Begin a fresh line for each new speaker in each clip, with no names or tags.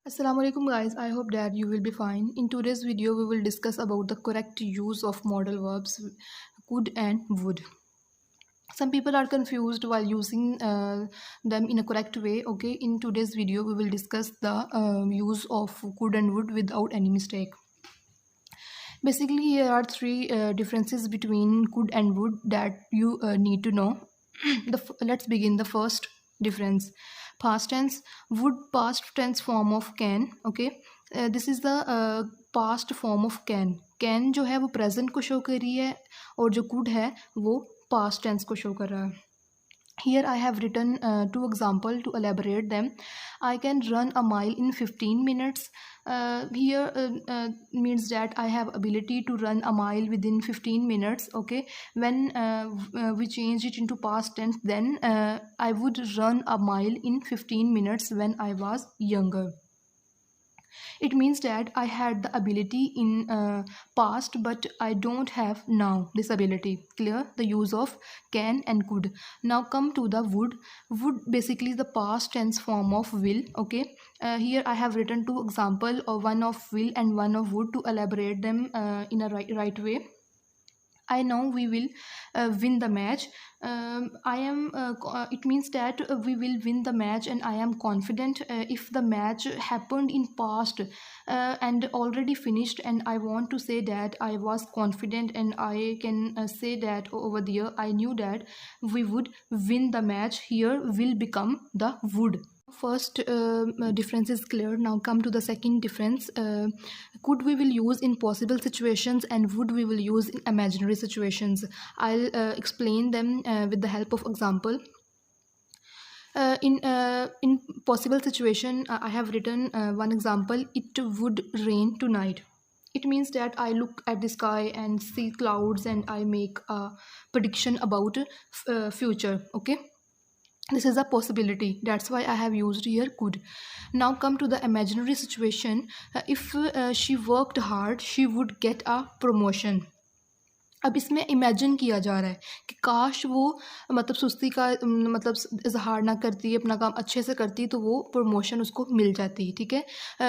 Assalamu alaikum guys, I hope that you will be fine. In today's video we will discuss about the correct use of modal verbs could and would. Some people are confused while using them in a correct way. Okay, in today's video we will discuss the use of could and would without any mistake. Basically here are three differences between could and would that you need to know. Let's begin the first difference. Past tense. Would past tense form of can. Okay, this is the past form of can जो है वो present को show कर रही है और जो could है वो past tense को show कर रहा है. Here I have written two examples to elaborate them. I can run a mile in 15 minutes. Here means that I have ability to run a mile within 15 minutes. Okay, when we change it into past tense, then I would run a mile in 15 minutes when I was younger. It means that I had the ability in past but I don't have now this ability. Clear? The use of can and could. Now come to the would. Would basically the past tense form of will. Okay, here I have written two examples, one of will and one of would, to elaborate them in a right way. I know we will win the match. It means that we will win the match and I am confident. If the match happened in past and already finished, and I want to say that I was confident, and I can say that over there I knew that we would win the match. Here will become the would. First difference is clear. Now come to the second difference. Could we will use in possible situations and would we will use in imaginary situations. I'll explain them with the help of example. In possible situation, I have written one example. It would rain tonight. It means that I look at the sky and see clouds and I make a prediction about future. Okay, this is a possibility, that's why I have used here could. Now come to the imaginary situation. If she worked hard, she would get a promotion. अब इसमें imagine किया जा रहा है कि काश वो मतलब सुस्ती का मतलब इजहार ना करती, अपना काम अच्छे से करती तो वो प्रमोशन उसको मिल जाती. ठीक है.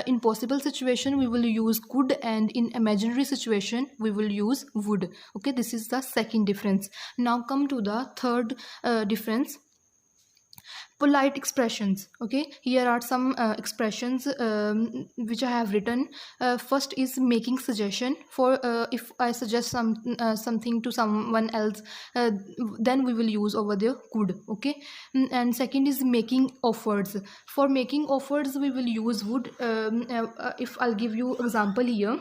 In possible situation we will use could and in imaginary situation we will use would. Okay, this is the second difference. Now come to the third difference. Polite expressions. Okay, here are some expressions which I have written. First is making suggestion. For if I suggest something to someone else, then we will use over there could. Okay, and second is making offers. For making offers we will use would. If I'll give you example here.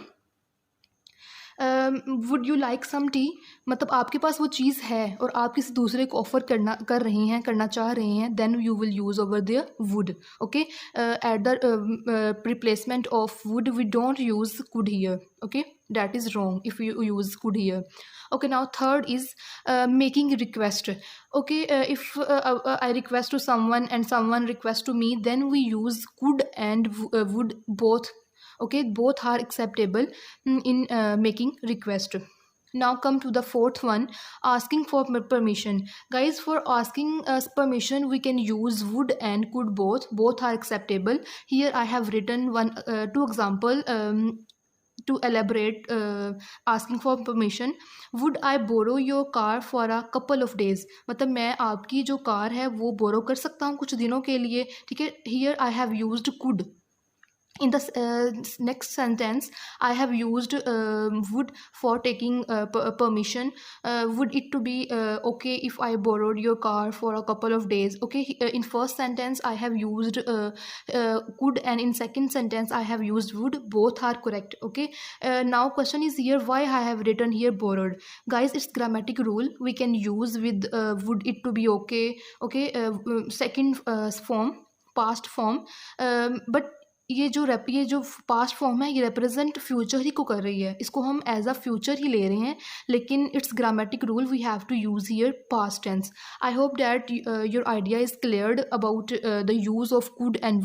Would you like some tea. मतलब आपके पास वो चीज़ है और आप किसी दूसरे को offer करना चाह रहे हैं, then you will use over there would. Okay, at the replacement of would we don't use could here. Okay, that is wrong if you use could here. Okay, now third is making request. Okay, if I request to someone and someone request to me, then we use could and would both. Okay, both are acceptable in making request. Now come to the fourth one, asking for permission. Guys, for asking us permission we can use would and could both are acceptable. Here I have written two example to elaborate asking for permission. Would I borrow your car for a couple of days. मतलब मैं आपकी जो car है वो बोरो कर सकता हूँ कुछ दिनों के लिए. ठीक है. Here I have used could. In the next sentence I have used would for taking permission. Would it to be okay if I borrowed your car for a couple of days. Okay, in first sentence I have used could and in second sentence I have used would. Both are correct. Okay, now question is here, why I have written here borrowed. Guys, it's grammatic rule. We can use with would it to be okay. Okay, second form, past form, but ये जो past form है ये represent future ही को कर रही है, इसको हम एज अ फ्यूचर ही ले रहे हैं, लेकिन it's grammatic rule we have to use here past tense. I hope that your idea is cleared about the use of could and